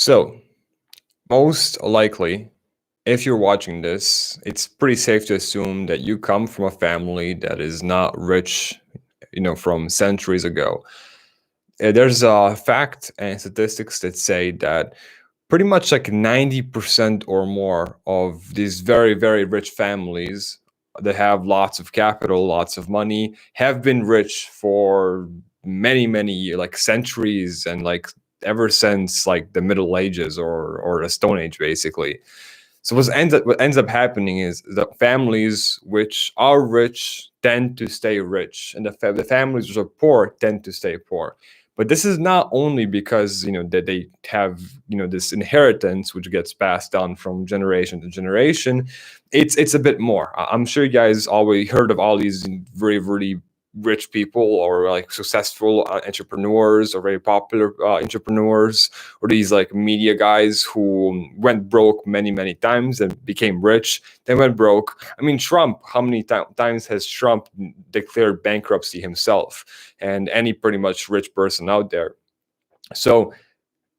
So, most likely, if you're watching this, it's pretty safe to assume that you come from a family that is not rich, from centuries ago. There's a fact and statistics that say that pretty much like 90% or more of these very, very rich families that have lots of capital, lots of money, have been rich for many, many years, like centuries, and like ever since like the Middle Ages or the Stone Age, basically. So what ends up happening is that families which are rich tend to stay rich, and the families which are poor tend to stay poor. But this is not only because that they have this inheritance which gets passed down from generation to generation. It's a bit more. I'm sure you guys always heard of all these very really rich people or like successful entrepreneurs or very popular entrepreneurs, or these like media guys who went broke many many times and became rich, then went broke. I mean, Trump, how many times has Trump declared bankruptcy himself, and any pretty much rich person out there? So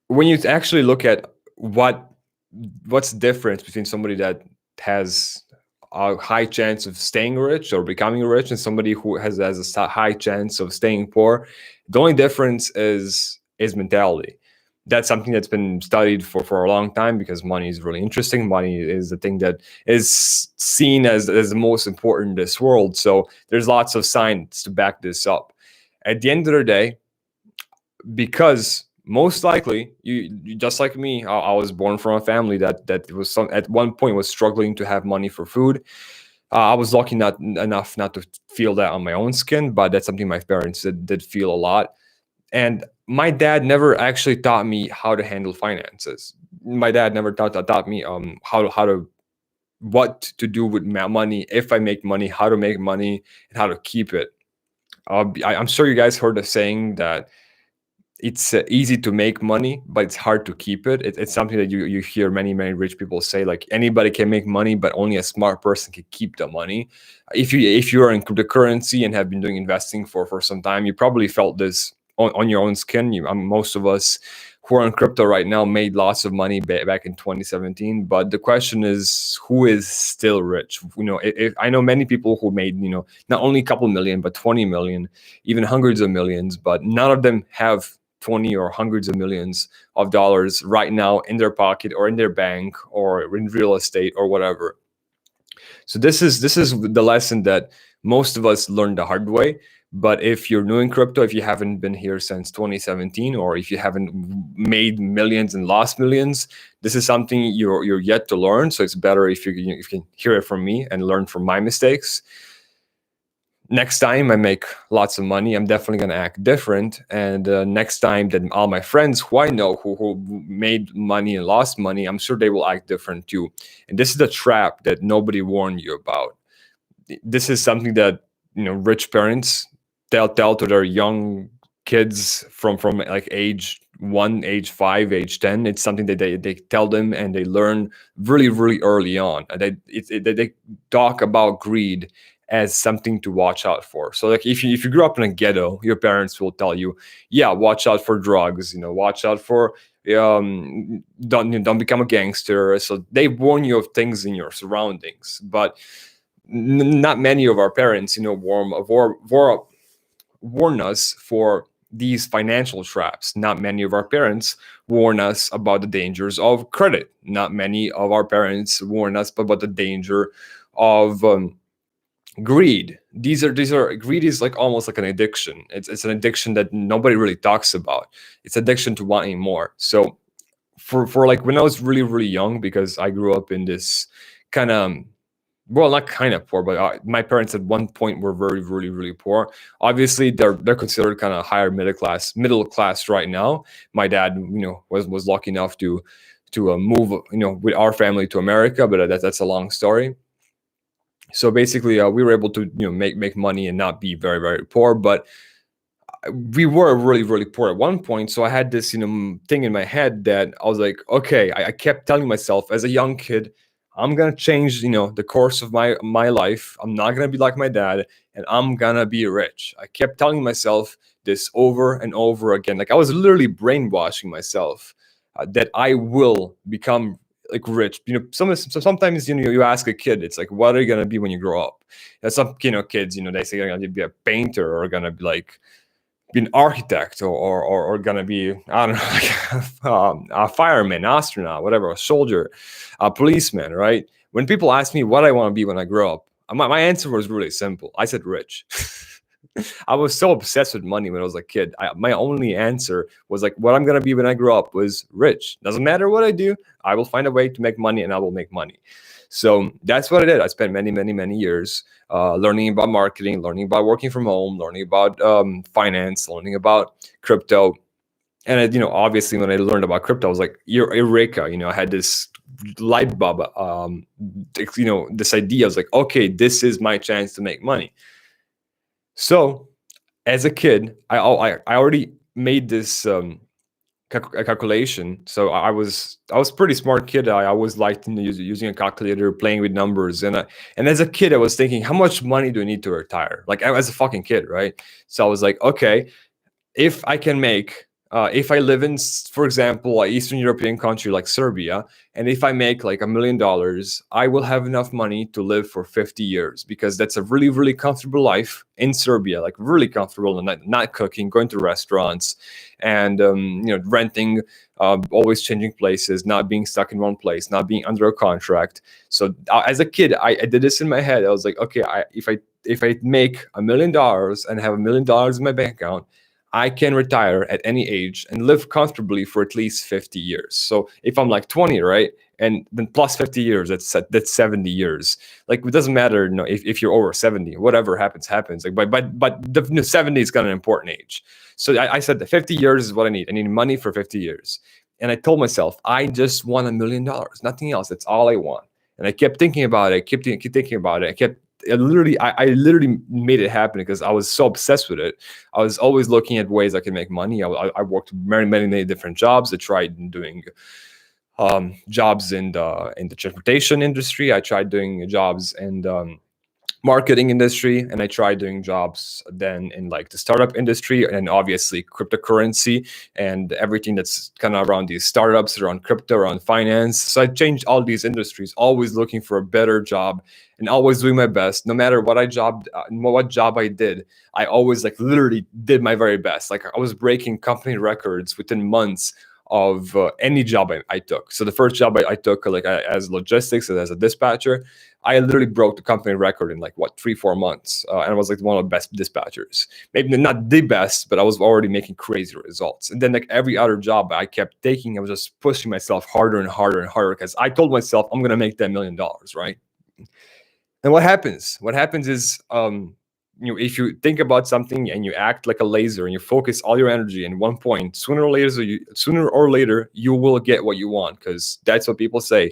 when you actually look at what's the difference between somebody that has a high chance of staying rich or becoming rich and somebody who has high chance of staying poor, the only difference is mentality. That's something that's been studied for a long time because money is really interesting. Money is the thing that is seen as the most important in this world. So there's lots of science to back this up. At the end of the day, because most likely you just like me, I was born from a family that was at one point was struggling to have money for food. I was lucky not enough not to feel that on my own skin, but that's something my parents did feel a lot. And my dad never actually taught me how to handle finances. My dad never taught me how to what to do with money, if I make money, how to make money, and how to keep it. I'm sure you guys heard the saying that it's easy to make money, but it's hard to keep it. It's something that you hear many many rich people say. Like anybody can make money, but only a smart person can keep the money. If you are in the currency and have been doing investing for some time, you probably felt this on your own skin. Most of us who are in crypto right now made lots of money back in 2017. But the question is, who is still rich? If I know many people who made not only a couple million, but 20 million, even hundreds of millions, but none of them have 20 or hundreds of millions of dollars right now in their pocket or in their bank or in real estate or whatever. So this is the lesson that most of us learned the hard way. But if you're new in crypto, if you haven't been here since 2017, or if you haven't made millions and lost millions, this is something you're yet to learn. So it's better if you can hear it from me and learn from my mistakes. Next time I make lots of money, I'm definitely going to act different. And next time that all my friends who I know who made money and lost money, I'm sure they will act different too. And this is the trap that nobody warned you about. This is something that rich parents tell to their young kids from like age 1, age 5, age 10. It's something that they tell them and they learn really really early on. And they talk about greed as something to watch out for. So like if you grew up in a ghetto, your parents will tell you, yeah, watch out for drugs, watch out for don't become a gangster. So they warn you of things in your surroundings. But not many of our parents warn us for these financial traps. Not many of our parents warn us about the dangers of credit. Not many of our parents warn us about the danger of greed. These are greed is like almost like an addiction. It's an addiction that nobody really talks about. It's addiction to wanting more. So for like when I was really really young, because I grew up in this kind of, well, not kind of poor, but my parents at one point were very really really poor. Obviously they're considered kind of higher middle class right now. My dad was lucky enough to move with our family to America, but that's a long story. So basically we were able to make money and not be very very poor, but we were really really poor at one point. So I had this thing in my head that I was like, okay, I kept telling myself as a young kid, I'm gonna change the course of my life. I'm not gonna be like my dad, and I'm gonna be rich. I kept telling myself this over and over again. Like I was literally brainwashing myself. that I will become like rich. Sometimes you ask a kid, it's like, what are you gonna be when you grow up? And some kids, they say they're gonna be a painter or gonna be an architect or gonna be, I don't know, like a fireman, astronaut, whatever, a soldier, a policeman, right? When people ask me what I want to be when I grow up, my answer was really simple. I said rich. I was so obsessed with money when I was a kid. My only answer was like, what I'm gonna be when I grow up was rich. Doesn't matter what I do, I will find a way to make money, and I will make money. So that's what I did. I spent many, many, many years learning about marketing, learning about working from home, learning about finance, learning about crypto. And obviously, when I learned about crypto, I was like, eureka! I had this light bulb. This idea. I was like, okay, this is my chance to make money. So, as a kid, I already made this calculation. So I was pretty smart kid. I always liked using a calculator, playing with numbers, and as a kid, I was thinking, how much money do I need to retire? Like as a fucking kid, right? So I was like, okay, if I can make, if I live in, for example, an Eastern European country like Serbia, and if I make like $1 million, I will have enough money to live for 50 years because that's a really, really comfortable life in Serbia, like really comfortable, and not cooking, going to restaurants, and renting, always changing places, not being stuck in one place, not being under a contract. So as a kid, I did this in my head. I was like, okay, if I make $1 million and have $1 million in my bank account, I can retire at any age and live comfortably for at least 50 years. So if I'm like 20, right, and then plus 50 years, that's 70 years. Like it doesn't matter, if you're over 70, whatever happens. Like, but the 70 is kind of an important age. So I said that 50 years is what I need. I need money for 50 years. And I told myself, I just want $1 million, nothing else. That's all I want. And I kept thinking about it. I kept thinking about it. I literally made it happen because I was so obsessed with it. I was always looking at ways I could make money. I worked many, many, many different jobs. I tried doing jobs in the transportation industry. I tried doing jobs in marketing industry, and I tried doing jobs then in like the startup industry, and obviously cryptocurrency and everything that's kind of around these startups, around crypto, around finance. So I changed all these industries, always looking for a better job and always doing my best. No matter what job I did, I always like literally did my very best. Like I was breaking company records within months of any job I took. So the first job I took, like as logistics and as a dispatcher, I literally broke the company record in like 3-4 months, and I was like one of the best dispatchers. Maybe not the best, but I was already making crazy results. And then like every other job I kept taking, I was just pushing myself harder and harder and harder because I told myself I'm gonna make that $1 million, right? And what happens? What happens is, if you think about something and you act like a laser and you focus all your energy in one point, sooner or later, you will get what you want. Because that's what people say: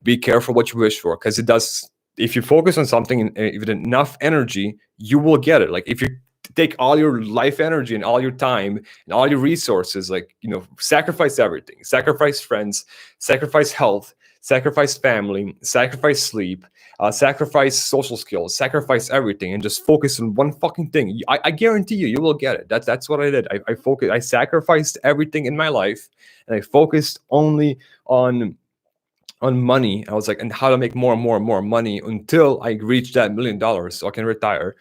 be careful what you wish for, because it does. If you focus on something with enough energy, you will get it. Like if you take all your life energy and all your time and all your resources, like sacrifice everything, sacrifice friends, sacrifice health, sacrifice family, sacrifice sleep, sacrifice social skills, sacrifice everything, and just focus on one fucking thing. I guarantee you will get it. That's what I did. I sacrificed everything in my life, and I focused only on money. I was like, and how to make more and more and more money until I reached that $1 million so I can retire.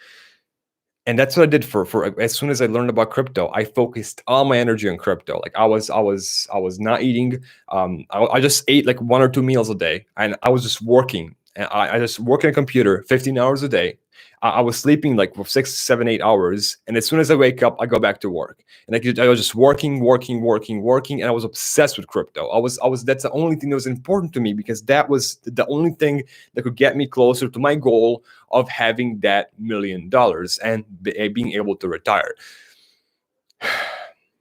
And that's what I did for as soon as I learned about crypto, I focused all my energy on crypto. Like I was not eating. I just ate like 1 or 2 meals a day, and I was just working. And I just work on a computer 15 hours a day. I was sleeping like for 6, 7, 8 hours, and as soon as I wake up, I go back to work. And I was just working, and I was obsessed with crypto. I was. That's the only thing that was important to me, because that was the only thing that could get me closer to my goal of having that $1 million and being able to retire.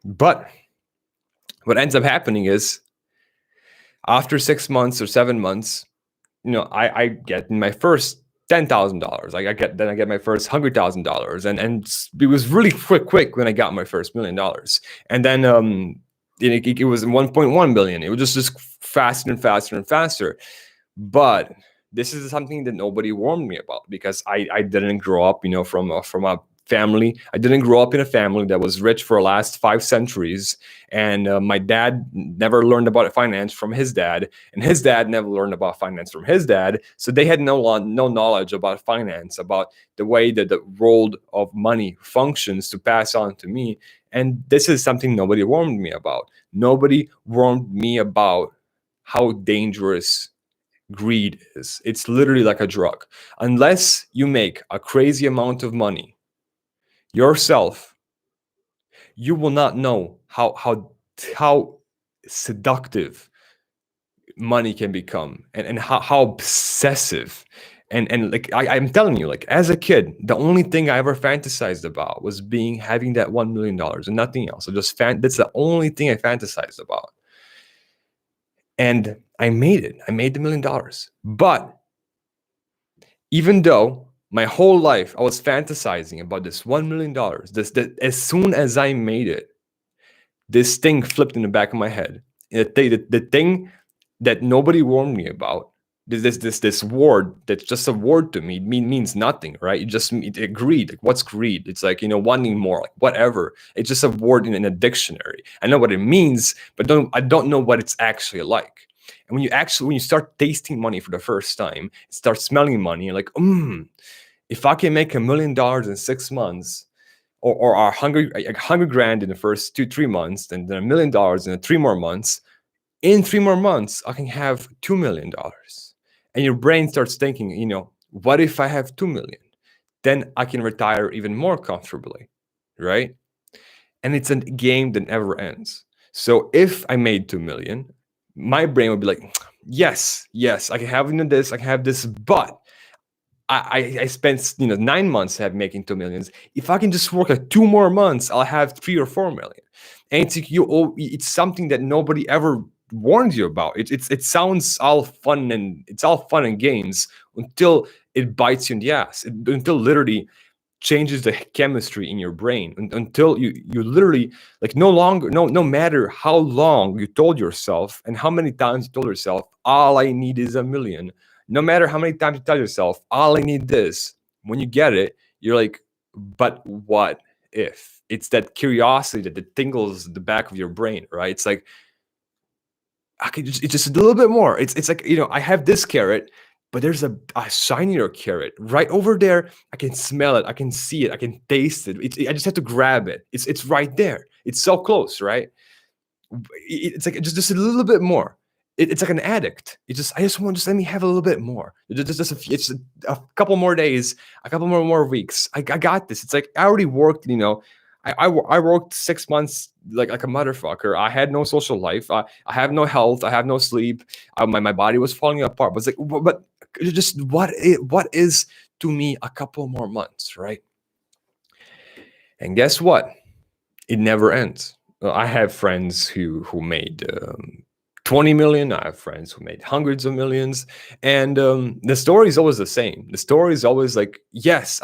But what ends up happening is, after 6 months or 7 months, I get my first $10,000. I get my first $100,000, and it was really quick when I got my first $1 million, and then it was 1.1 billion. It was just faster and faster and faster. But this is something that nobody warned me about, because I didn't grow up, from a family. I didn't grow up in a family that was rich for the last 5 centuries. And my dad never learned about finance from his dad, and his dad never learned about finance from his dad. So they had no knowledge about finance, about the way that the world of money functions to pass on to me. And this is something nobody warned me about. Nobody warned me about how dangerous greed is. It's literally like a drug. Unless you make a crazy amount of money yourself, you will not know how seductive money can become, and how obsessive. And like I'm telling you, like as a kid, the only thing I ever fantasized about was having that $1 million and nothing else. So just that's the only thing I fantasized about. And I made it. I made the $1 million. But even though my whole life I was fantasizing about this $1 million, that as soon as I made it, this thing flipped in the back of my head. The thing that nobody warned me about, this word that's just a word to me, means nothing, right? Greed. Like, what's greed? It's like, wanting more, like whatever. It's just a word in a dictionary. I know what it means, but I don't know what it's actually like. And when you start tasting money for the first time, start smelling money, you're like, if I can make $1 million in 6 months, or 100 grand in the first 2-3 months, and then $1 million in 3 more months, in 3 more months, I can have $2 million. And your brain starts thinking, what if I have 2 million? Then I can retire even more comfortably, right? And it's a game that never ends. So if I made 2 million, my brain would be like, yes, I can have this, I can have this, but I spent 9 months making 2 millions. If I can just work 2 more months, I'll have 3 or 4 million. And it's something that nobody ever warned you about. It sounds all fun, and it's all fun and games until it bites you in the ass. Until literally changes the chemistry in your brain, until you literally, like, no matter how long you told yourself and how many times you told yourself, all I need is $1 million. No matter how many times you tell yourself, all I need this, when you get it, you're like, but what if? It's that curiosity that tingles the back of your brain, right? It's like, it's just a little bit more. It's like, I have this carrot, but there's a shinier carrot right over there. I can smell it. I can see it. I can taste it. I just have to grab it. It's right there. It's so close, right? It's like just a little bit more. It's like an addict. I just want, let me have a little bit more. It's a couple more days, a couple more weeks. I got this. It's like I already worked. I worked 6 months like a motherfucker. I had no social life. I have no health. I have no sleep. My body was falling apart. But it's like, but just what is to me a couple more months, right? And guess what? It never ends. I have friends who made 20 million. I have friends who made hundreds of millions, and the story is always the same. The story is always like, yes,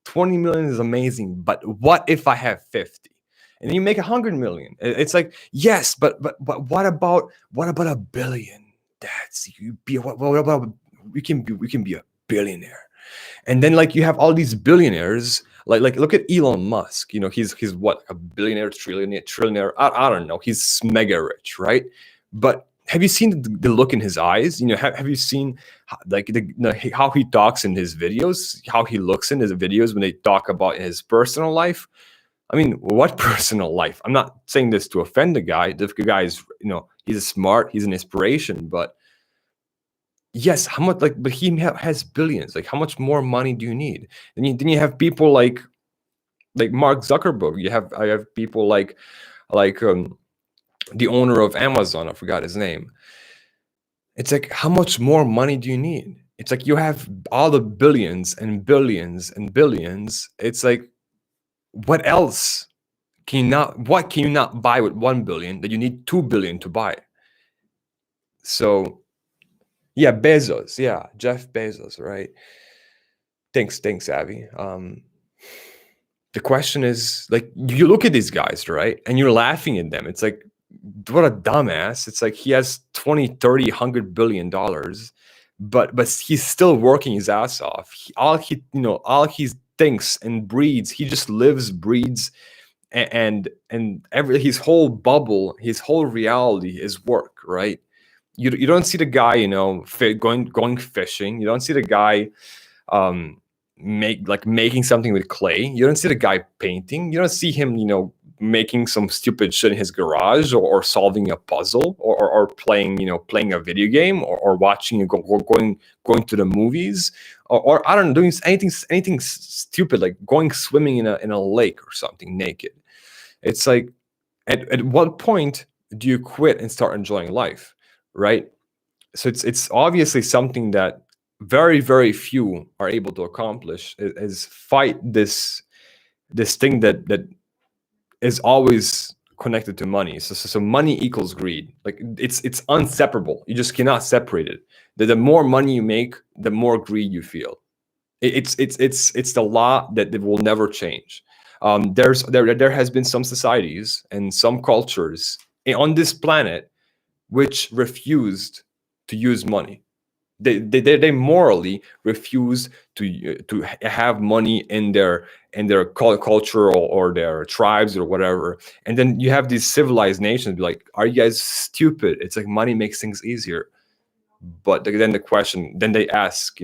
20 million is amazing, but what if I have 50? And then you make 100 million. It's like, yes, but what about $1 billion? What about we can be a billionaire? And then, like, you have all these billionaires, like look at Elon Musk. He's what, a billionaire, trillionaire? I don't know. He's mega rich, right? But have you seen the look in his eyes? Have you seen how he talks in his videos? How he looks in his videos when they talk about his personal life? I mean, what personal life? I'm not saying this to offend the guy. The guy is, he's smart. He's an inspiration. But yes, how much? But he has billions. Like, how much more money do you need? Then you have people like Mark Zuckerberg. I have people like the owner of Amazon. I forgot his name. It's like, how much more money do you need? It's like you have all the billions and billions and billions. It's like, what else what can you not buy with 1 billion that you need 2 billion to buy? So yeah, Bezos. Yeah, Jeff Bezos, right? Thanks, Abby. The question is, like, you look at these guys, right? And you're laughing at them. It's like, what a dumbass. It's like he has 20, 30, $100 billion, but he's still working his ass off. All he's thinks and breathes. He just lives, breathes, and every his whole bubble, his whole reality is work, right? You don't see the guy, going fishing. You don't see the guy um making something with clay. You don't see the guy painting. You don't see him, making some stupid shit in his garage, or solving a puzzle, or playing, playing a video game, or watching, or going to the movies, or I don't know, doing anything stupid, like going swimming in a lake or something naked. It's like, at what point do you quit and start enjoying life, right? So it's obviously something that very, very few are able to accomplish, is fight this thing that is always connected to money. So money equals greed. Like, it's inseparable. You just cannot separate it. The more money you make, the more greed you feel. It's the law that will never change. There has been some societies and some cultures on this planet which refused to use money. They morally refuse to have money in their culture, or their tribes or whatever. And then you have these civilized nations be like, are you guys stupid? It's like, money makes things easier. But then the question, then they ask,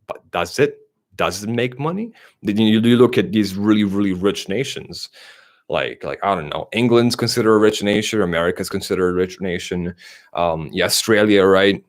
but does it make money? Then you look at these really, really rich nations, like I don't know, England's considered a rich nation, America's considered a rich nation, yeah, Australia, right?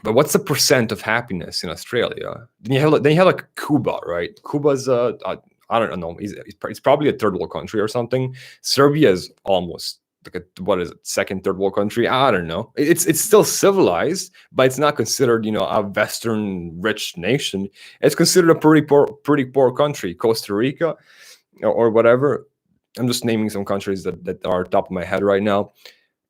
But what's the percent of happiness in Australia? Then you have like Cuba, right? Cuba's I don't know, it's probably a third world country or something. Serbia is almost like what is it, second, third world country? I don't know. It's still civilized, but it's not considered, a Western rich nation. It's considered a pretty poor country. Costa Rica, or whatever. I'm just naming some countries that are top of my head right now.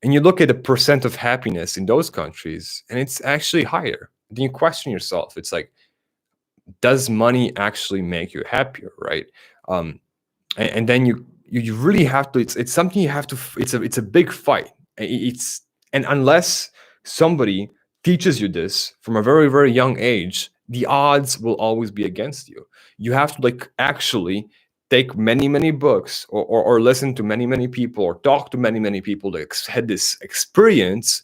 And you look at the percent of happiness in those countries, and it's actually higher. Then you question yourself. It's like, does money actually make you happier, right? And then you really have to. It's something you have to. It's a big fight. And unless somebody teaches you this from a very, very young age, the odds will always be against you. You have to, like, actually take many, many books, or listen to many, many people, or talk to many, many people that had this experience,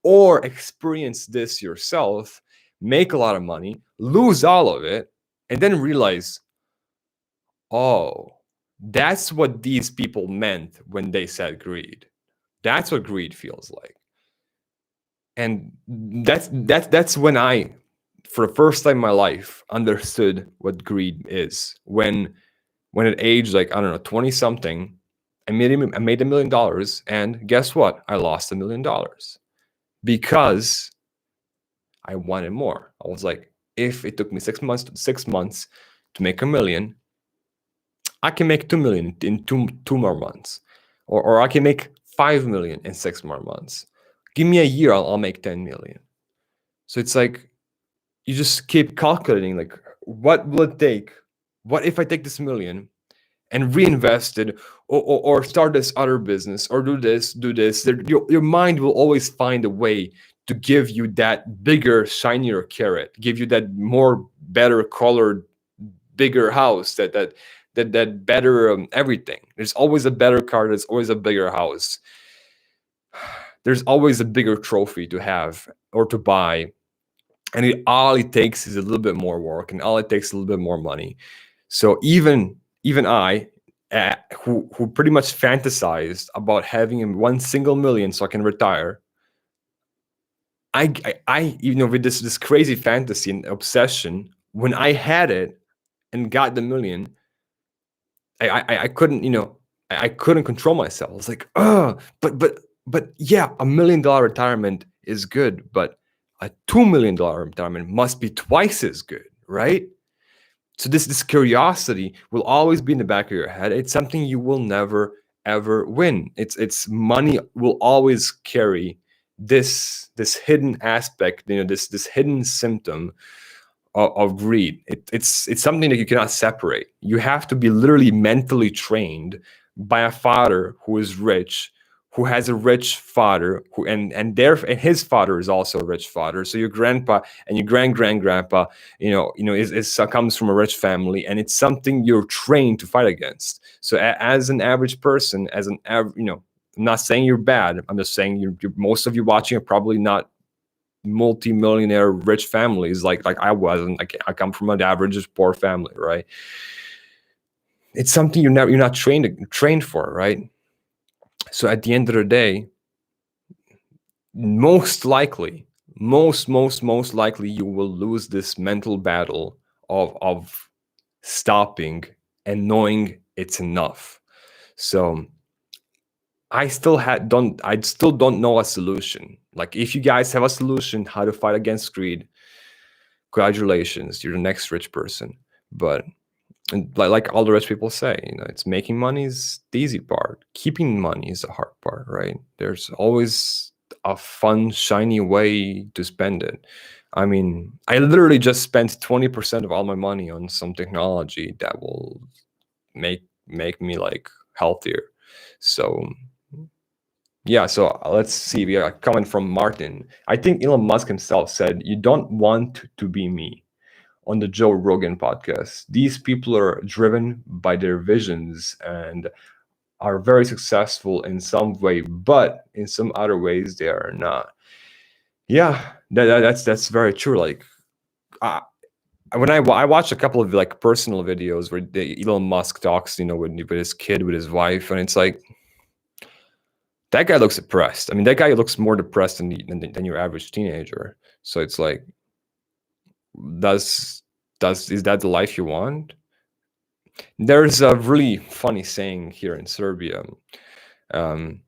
or experience this yourself, make a lot of money, lose all of it, and then realize, oh, that's what these people meant when they said greed. That's what greed feels like. And that's when I, for the first time in my life, understood what greed is. When at age, like, I don't know, 20 something, I made $1 million, and guess what? I lost $1 million because I wanted more. I was like, if it took me 6 months to make $1 million, I can make 2 million in two more months, or I can make 5 million in 6 more months. Give me a year, I'll make 10 million. So it's like, you just keep calculating, like, what will it take? What if I take this million and reinvest it, or start this other business, or do this? Your mind will always find a way to give you that bigger, shinier carrot, give you that more better colored, bigger house, that better everything. There's always a better car. There's always a bigger house. There's always a bigger trophy to have or to buy. And all it takes is a little bit more work, and all it takes is a little bit more money. So even I, who pretty much fantasized about having 1 single million so I can retire, I with this crazy fantasy and obsession, when I had it and got the million, I couldn't, I couldn't control myself. I was like, oh, but yeah, $1 million retirement is good, but a $2 million retirement must be twice as good, right? So this curiosity will always be in the back of your head. It's something you will never ever win. It's money will always carry this hidden aspect, this hidden symptom of greed. It's something that you cannot separate. You have to be literally mentally trained by a father who is rich, who has a rich father, who and his father is also a rich father. So your grandpa and your grandpa, is comes from a rich family, and it's something you're trained to fight against. So as an average person, I'm not saying you're bad. I'm just saying most of you watching are probably not multi-millionaire rich families like I wasn't. I come from an average poor family, right? It's something you're not trained for, right? So at the end of the day, most likely, most likely, you will lose this mental battle of stopping and knowing it's enough. So I still don't know a solution. Like, if you guys have a solution how to fight against greed, congratulations, you're the next rich person. But and like all the rich people say, it's making money is the easy part. Keeping money is the hard part, right? There's always a fun, shiny way to spend it. I mean, I literally just spent 20% of all my money on some technology that will make me like healthier. So yeah, so let's see. We are coming from Martin. I think Elon Musk himself said, "You don't want to be me," on the Joe Rogan podcast. These people are driven by their visions and are very successful in some way, but in some other ways they are not. Yeah, that's very true. Like, uh, when I watched a couple of like personal videos where Elon Musk talks, with his kid, with his wife, and it's like, that guy looks depressed. I mean, that guy looks more depressed than your average teenager. So it's like, does is that the life you want? There's a really funny saying here in Serbia. Um,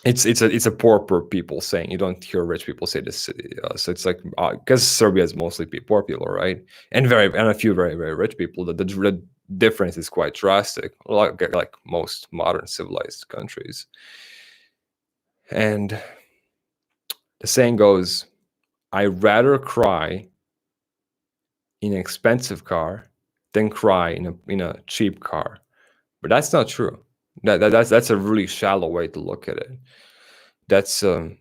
it's a poor people saying. You don't hear rich people say this. So it's like, because Serbia is mostly poor people, right? And a few very very rich people. The difference is quite drastic, like most modern civilized countries. And the saying goes, "I'd rather cry in an expensive car than cry in a cheap car." But that's not true. That's a really shallow way to look at it. That's a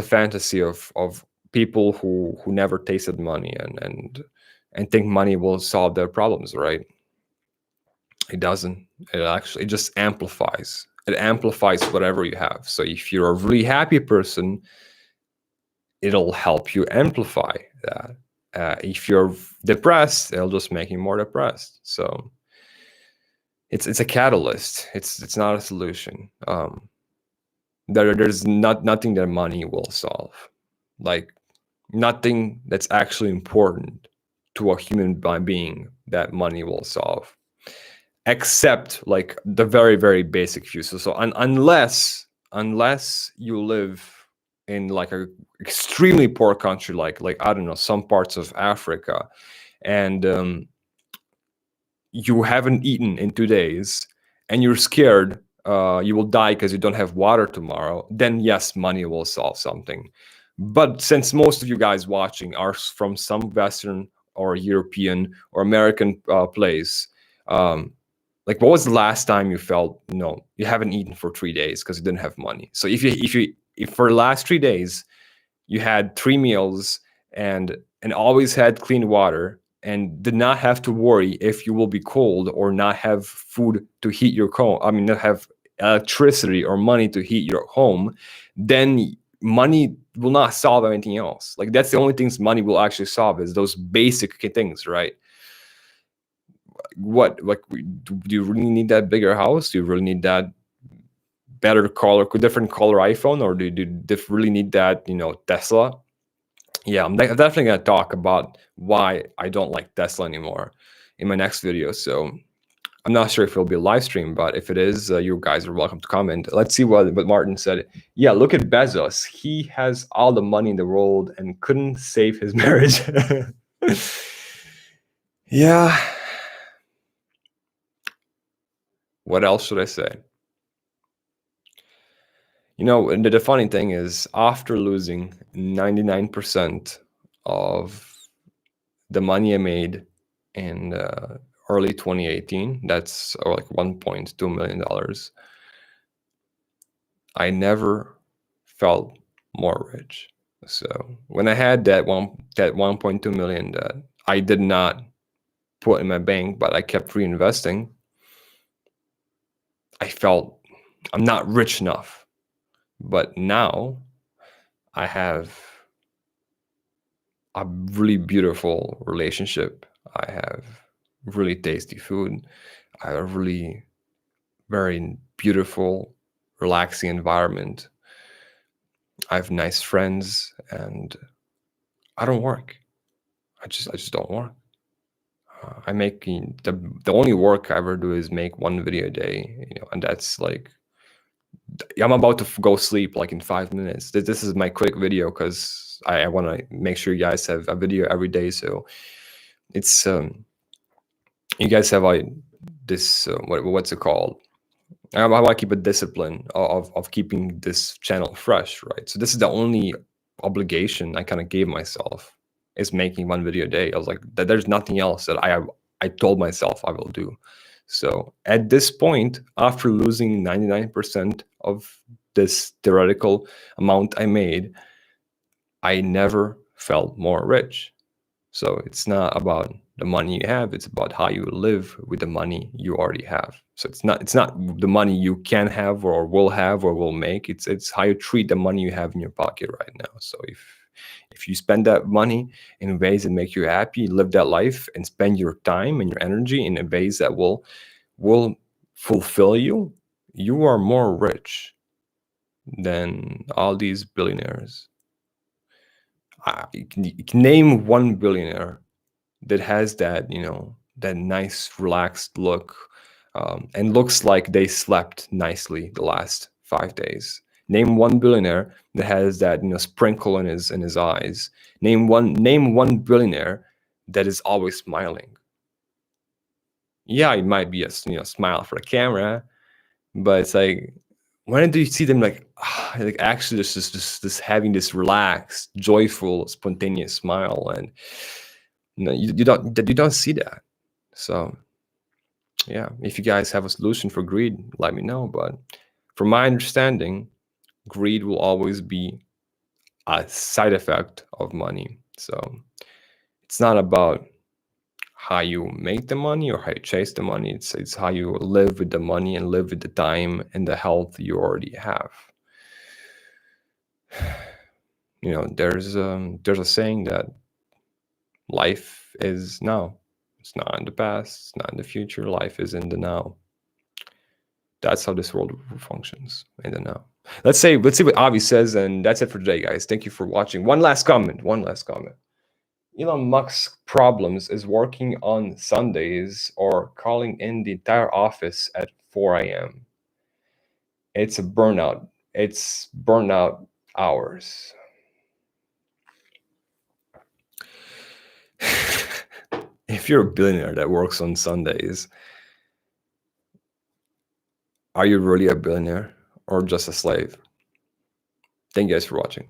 fantasy of people who never tasted money and think money will solve their problems, right? It doesn't. It just amplifies. It amplifies whatever you have. So if you're a really happy person, it'll help you amplify that. If you're depressed, it'll just make you more depressed. So it's a catalyst. It's not a solution. There's nothing that money will solve. Like, nothing that's actually important to a human being that money will solve, except like the very very basic few. So unless you live in like a extremely poor country, like I don't know, some parts of Africa, and you haven't eaten in 2 days, and you're scared you will die because you don't have water tomorrow, then yes, money will solve something. But since most of you guys watching are from some Western or European or American place, like, what was the last time you felt, you haven't eaten for 3 days because you didn't have money? So if for the last 3 days you had 3 meals and always had clean water and did not have to worry if you will be cold or not have food to heat your home, I mean, not have electricity or money to heat your home, then money will not solve anything else. Like, that's the only things money will actually solve, is those basic things, right? What, like, do you really need that bigger house? Do you really need that different color iPhone? Or do you really need that, Tesla? Yeah, I'm definitely going to talk about why I don't like Tesla anymore in my next video. So I'm not sure if it'll be a live stream, but if it is, you guys are welcome to comment. Let's see what Martin said. Yeah, look at Bezos. He has all the money in the world and couldn't save his marriage. Yeah. What else should I say? The funny thing is, after losing 99% of the money I made in early 2018, that's like $1.2 million. I never felt more rich. So when I had that 1.2 million that I did not put in my bank, but I kept reinvesting, I felt I'm not rich enough. But now I have a really beautiful relationship. I have really tasty food. I have a really very beautiful, relaxing environment. I have nice friends, and I don't work. I just don't work. I make the only work I ever do is make one video a day, and that's like I'm about to go sleep like in 5 minutes. This is my quick video because I want to make sure you guys have a video every day. So it's you guys have like this what's it called? I want to keep a discipline of keeping this channel fresh, right? So this is the only obligation I kind of gave myself, is making one video a day. I was like, there's nothing else that I told myself I will do. So at this point, after losing 99% of this theoretical amount I made, I never felt more rich. So it's not about the money you have, it's about how you live with the money you already have. So it's not the money you can have or will make. It's how you treat the money you have in your pocket right now. So if you spend that money in ways that make you happy, live that life, and spend your time and your energy in ways that will fulfill you, you are more rich than all these billionaires. You can name one billionaire that has that that nice relaxed look, and looks like they slept nicely the last 5 days. Name one billionaire that has that sprinkle in his eyes. Name one billionaire that is always smiling. Yeah, it might be a smile for the camera, but it's like, when do you see them like actually just having this relaxed, joyful, spontaneous smile? And you don't see that. So yeah, if you guys have a solution for greed, let me know. But from my understanding, greed will always be a side effect of money. So it's not about how you make the money or how you chase the money. It's how you live with the money and live with the time and the health you already have. There's a saying that life is now. It's not in the past, it's not in the future. Life is in the now. That's how this world functions, in the now. Let's see what Avi says, and that's it for today, guys. Thank you for watching. One last comment. Elon Musk's problems is working on Sundays or calling in the entire office at 4 a.m. It's a burnout. It's burnout hours. If you're a billionaire that works on Sundays, are you really a billionaire or just a slave? Thank you guys for watching.